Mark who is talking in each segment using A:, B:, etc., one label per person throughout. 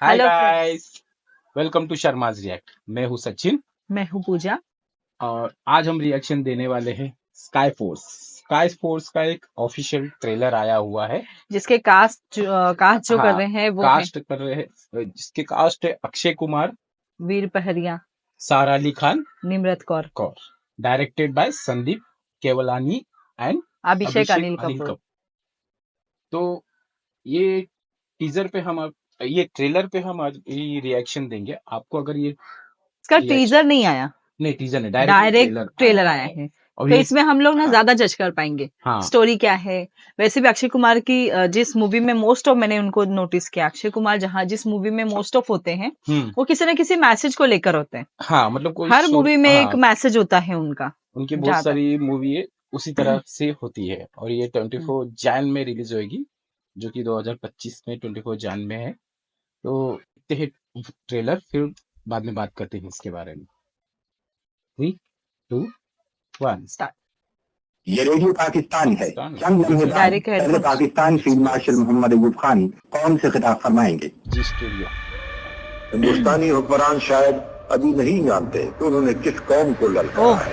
A: Hi
B: hello friend,
A: guys, welcome to Sharma's react. मैं हूं सचिन
B: मैं हूँ पूजा।
A: और आज हम रिएक्शन देने वाले हैं स्काई फोर्स। स्काई फोर्स का एक ऑफिशियल ट्रेलर आया हुआ है।
B: जिसके कास्ट जो कर
A: हाँ,
B: रहे हैं वो है
A: कास्ट कर रहे हैं, जिसके कास्ट है Akshay Kumar,
B: Veer Pahariya,
A: Sara Ali Khan
B: Nimrat Kaur,
A: Kaur, directed by Sandeep Kewalani and
B: Abhishek
A: Abhishek
B: Anil
A: Anil
B: Kapoor.
A: Kapoor. तो ये टीजर पे हम ये ट्रेलर पे हम आज ये रिएक्शन देंगे। आपको अगर ये
B: इसका
A: रिएक्शन
B: टीजर नहीं आया,
A: नहीं, टीजर नहीं, डायरेक्टली
B: डायरेक्ट
A: ट्रेलर आया
B: ट्रेलर आया
A: है।
B: है।
A: और
B: तो
A: ये
B: इसमें हम लोग ना ज्यादा जज कर पाएंगे
A: हाँ
B: स्टोरी क्या है। वैसे भी अक्षय कुमार की जिस मूवी में मोस्ट ऑफ, मैंने उनको नोटिस किया, अक्षय कुमार जहाँ जिस मूवी में मोस्ट ऑफ होते हैं वो किसी न किसी मैसेज को लेकर होते हैं।
A: हाँ, मतलब कोई
B: हर मूवी में एक
A: हाँ,
B: मैसेज होता है उनका
A: उनकी बहुत
B: ज्यादातर।
A: सारी मूवी है उसी तरह से होती है। और ये 24 जैन में रिलीज होगी, जो कि 2025 में 24 जैन में है। तो देखते हैं ट्रेलर, फिर बाद में बात करते हैं इसके बारे में। 3, 2, 1
B: स्टार्ट।
C: ये रेडियो पाकिस्तान है। चंद लम्हे बाद
B: डायरेक्ट
C: पहले
B: headphone.
C: Pakistan field marshal Mohammad Ayub Khan कौन से खिताब फरमाएंगे।
A: जी स्टूडियो।
C: हिंदुस्तानी हुक्मरान शायद अभी नहीं जानते कि उन्होंने किस कौम को ललकारा
B: ओह।
C: है।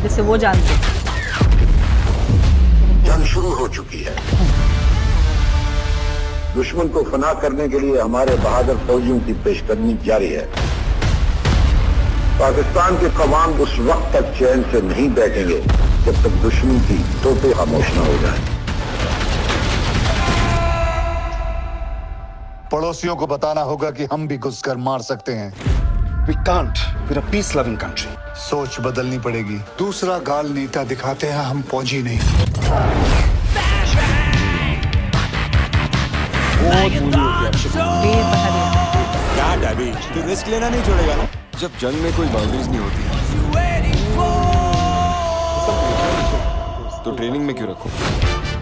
B: जिसे वो जानते हैं।
C: जंग शुरू हो चुकी है। दुश्मन को फना करने के लिए हमारे बहादुर फौजियों की पेशकदमी जारी है। पाकिस्तान के कमान उस वक्त तक चैन से नहीं बैठेंगे जब तक दुश्मन की तोपें खामोश न हो जाए।
D: पड़ोसियों को बताना होगा कि हम भी घुसकर मार सकते हैं।
E: We can't. We're a peace-loving country.
D: सोच बदलनी पड़ेगी। दूसरा गाल नेता दिखाते हैं, हम फौजी नहीं।
B: वीर पहरिया।
E: क्या डैडी? तू रिस्क लेना नहीं छोड़ेगा ना? जब जंग में कोई बाउंड्रीज नहीं होती तो ट्रेनिंग में क्यों रखो?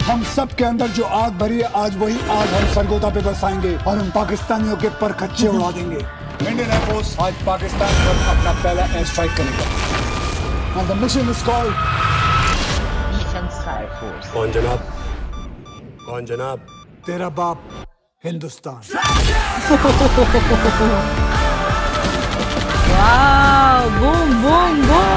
D: हम सब के अंदर जो आग भरी है, आज वही आग हम सरगोदा पे बरसाएंगे और हम पाकिस्तानियों के पर खच्चे उड़ा देंगे। इंडियन एयरफोर्स आज पाकिस्तान पर अपना पहला एयर स्ट्राइक करेगा। And the mission is called
B: mission sky force.
F: कौन जनाब? कौन जनाब?
D: तेरा बाप Hindustan.
B: Wow, boom boom boom.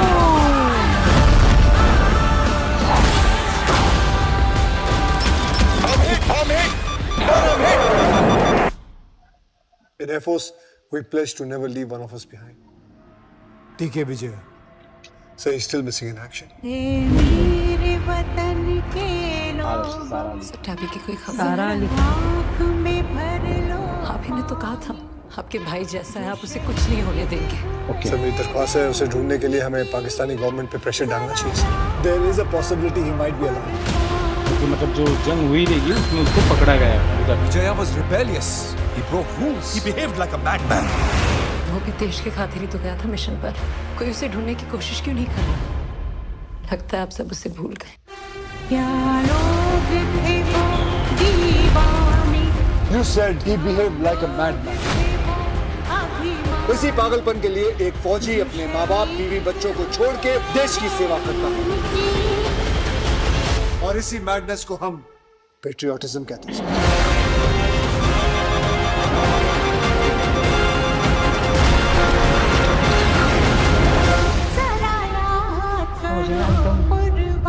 F: In Air Force, we pledge to never leave one of us behind. TK Vijay. So he's still missing in action.
G: टाबी की कोई खबर?
B: सारा अली
G: आप ही ने तो कहा था आपके भाई जैसा है, आप उसे कुछ नहीं होने देंगे।
F: सर मेरी दरख्वास्त है, उसे ढूंढने के लिए हमें पाकिस्तानी गवर्नमेंट पे प्रेशर डालना चाहिए। There is a possibility he might be alive.
A: तो मतलब जो जंग हुई रहेगी उसमें उसको पकड़ा गया है उधर।
E: Vijaya was rebellious. He broke rules. He behaved like a madman.
G: वो भी देश के खातिर ही तो गया था मिशन पर। कोई उसे ढूंढने की कोशिश क्यों नहीं कर रहा? लगता है आप सब उसे भूल गए।
D: You said he behaved like a madman.
F: इसी पागलपन के लिए एक फौजी अपने माँ बाप, बीवी, बच्चों को छोड़ के देश की सेवा करता है। और इसी मैडनेस को हम पेट्रियोटिज्म कहते हैं।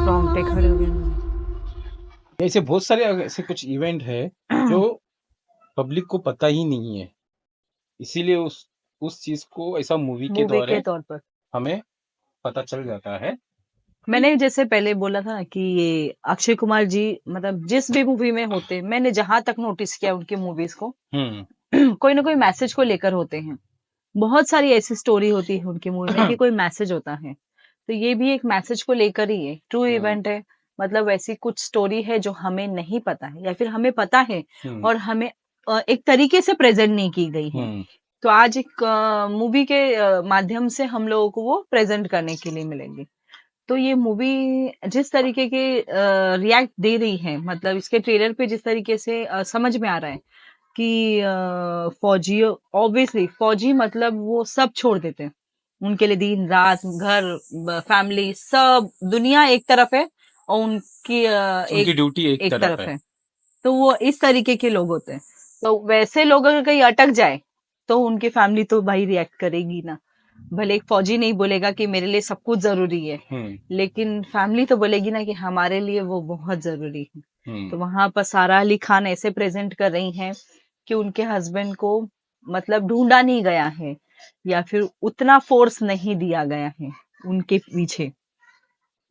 B: रोंगटे खड़े हो गए।
A: ऐसे बहुत सारे ऐसे कुछ इवेंट है जो पब्लिक को पता ही नहीं है, इसीलिए उस चीज को ऐसा मूवी के
B: मूवी के
A: द्वारा
B: तौर पर
A: हमें पता चल जाता है।
B: मैंने जैसे पहले बोला था ना कि ये अक्षय कुमार जी, मतलब जिस भी मूवी में होते, मैंने जहां तक नोटिस किया उनकी मूवीज को, कोई ना कोई मैसेज को लेकर होते हैं। बहुत सारी ऐसी स्टोरी होती है उनकी मूवी में कि कोई मैसेज होता है। तो ये भी एक मैसेज को लेकर ही है, ट्रू इवेंट है। मतलब ऐसी कुछ स्टोरी है जो हमें नहीं पता है या फिर हमें पता है और हमें एक तरीके से प्रेजेंट नहीं की गई है। तो आज एक मूवी के माध्यम से हम लोगों को वो प्रेजेंट करने के लिए मिलेंगे। तो ये मूवी जिस तरीके के रिएक्ट दे रही है, मतलब इसके ट्रेलर पे जिस तरीके से समझ में आ रहा है कि फौजी, ऑब्वियसली फौजी मतलब वो सब छोड़ देते हैं। उनके लिए दिन रात, घर, फैमिली, सब दुनिया एक तरफ है और उनकी
A: ड्यूटी एक तरफ है।
B: तो वो इस तरीके के लोग होते हैं। तो वैसे लोग अगर कहीं अटक जाए तो उनकी फैमिली तो भाई रिएक्ट करेगी ना। भले एक फौजी नहीं बोलेगा कि मेरे लिए सब कुछ जरूरी है, लेकिन फैमिली तो बोलेगी ना कि हमारे लिए वो बहुत जरूरी है। तो वहां पर सारा अली खान ऐसे प्रेजेंट कर रही हैं कि उनके हस्बैंड को मतलब ढूंढा नहीं गया है या फिर उतना फोर्स नहीं दिया गया है उनके पीछे।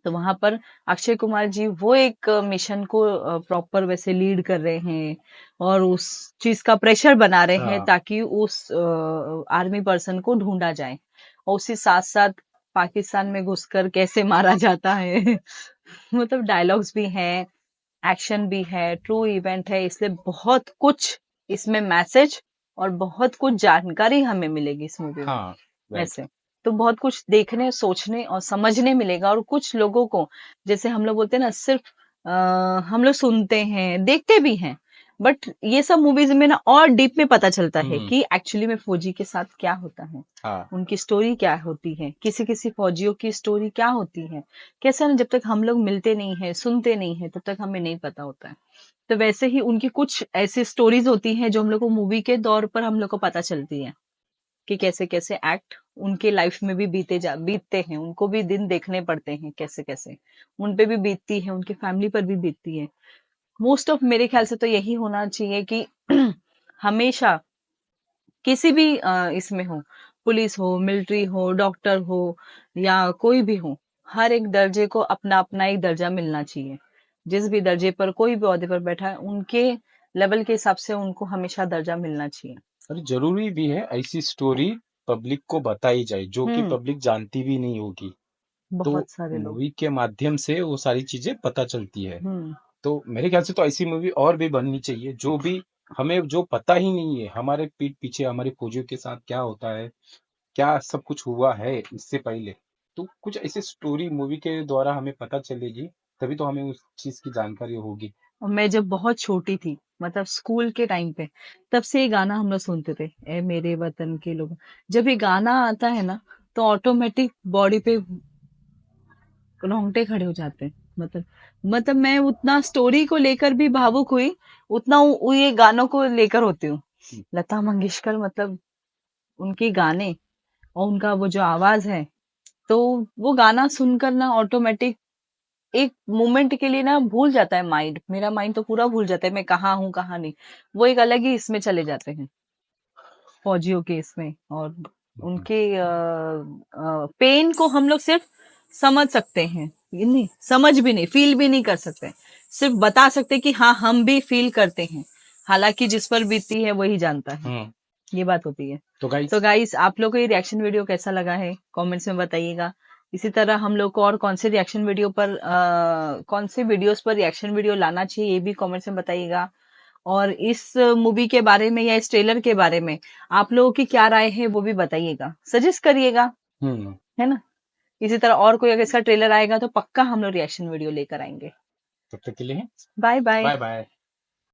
B: तो वहां पर अक्षय कुमार जी वो एक मिशन को प्रॉपर वैसे लीड कर रहे हैं और उस चीज का प्रेशर बना रहे हैं ताकि उस आर्मी पर्सन को ढूंढा जाए। और उसी साथ साथ पाकिस्तान में घुसकर कैसे मारा जाता है मतलब डायलॉग्स भी हैं, एक्शन भी है, ट्रू इवेंट है, इसलिए बहुत कुछ इसमें मैसेज और बहुत कुछ जानकारी हमें मिलेगी इस मूवी में।
A: हाँ,
B: वैसे तो बहुत कुछ देखने, सोचने और समझने मिलेगा। और कुछ लोगों को जैसे हम लोग बोलते हैं ना, सिर्फ हम लोग सुनते हैं, देखते भी हैं, बट ये सब मूवीज में ना और डीप में पता चलता है कि एक्चुअली में फौजी के साथ क्या होता है। उनकी स्टोरी क्या होती है, किसी किसी फौजियों की स्टोरी क्या होती है, कैसा ना, जब तक हम लोग मिलते नहीं है, सुनते नहीं है, तब तक हमें नहीं पता होता है। तो वैसे ही उनकी कुछ ऐसी स्टोरीज होती हैं जो हम लोग को मूवी के दौर पर हम लोग को पता चलती है कि कैसे कैसे एक्ट उनके लाइफ में भी बीतते हैं, उनको भी दिन देखने पड़ते हैं, कैसे कैसे उन पे भी बीतती है, उनकी फैमिली पर भी बीतती है। मोस्ट ऑफ मेरे ख्याल से तो यही होना चाहिए कि हमेशा किसी भी इसमें हो, पुलिस हो, मिलिट्री हो, डॉक्टर हो या कोई भी हो, हर एक दर्जे को अपना अपना एक दर्जा मिलना चाहिए। जिस भी दर्जे पर कोई भी ओहदे पर बैठा है, उनके लेवल के हिसाब से उनको हमेशा दर्जा मिलना चाहिए।
A: और जरूरी भी है ऐसी स्टोरी पब्लिक को बताई जाए जो कि
B: हम्म
A: पब्लिक जानती भी नहीं होगी। तो
B: बहुत सारे लोग।
A: मूवी के माध्यम से वो सारी चीजें पता चलती है।
B: हम्म
A: तो मेरे ख्याल से तो ऐसी मूवी और भी बननी चाहिए जो भी हमें जो पता ही नहीं है, हमारे पीठ पीछे हमारे फौजियों के साथ क्या होता है, क्या सब कुछ हुआ है इससे पहले। तो कुछ ऐसी स्टोरी मूवी के द्वारा हमें पता चलेगी, तभी तो हमें उस चीज की जानकारी होगी।
B: और मैं जब बहुत छोटी थी, मतलब स्कूल के टाइम पे, तब से ये गाना हम लोग सुनते थे, ए मेरे वतन के लोग। जब ये गाना आता है ना, तो ऑटोमेटिक बॉडी पे रोंगटे खड़े हो जाते हैं। मतलब मैं उतना स्टोरी को लेकर भी भावुक हुई, उतना ये गानों को लेकर होती हूँ। लता मंगेशकर, मतलब उनके गाने और उनका वो जो आवाज है, तो वो गाना सुनकर ना ऑटोमेटिक एक मोमेंट के लिए ना भूल जाता है माइंड, मेरा माइंड तो पूरा भूल जाता है मैं कहाँ हूँ कहाँ नहीं। वो एक अलग ही इसमें चले जाते हैं फौजियों के इसमें। और उनके पेन को हम लोग सिर्फ समझ सकते हैं, ये नहीं समझ भी नहीं, फील भी नहीं कर सकते, सिर्फ बता सकते कि हाँ हम भी फील करते हैं, हालांकि जिस पर बीतती है वही जानता है। ये बात होती है। तो गाइस आप लोग को ये रिएक्शन वीडियो कैसा लगा है कमेंट्स में बताइएगा। इसी तरह हम लोग को और कौन से रिएक्शन वीडियो पर कौन से वीडियोस पर रिएक्शन वीडियो लाना चाहिए, ये भी कमेंट्स में बताइएगा। और इस मूवी के बारे में या इस ट्रेलर के बारे में आप लोगों की क्या राय है वो भी बताइएगा, सजेस्ट करिएगा, है ना। इसी तरह और कोई अगर इसका ट्रेलर आएगा तो पक्का हम लोग रिएक्शन वीडियो लेकर आएंगे।
A: तब तक के लिए
B: बाय बाय।
A: Bye bye.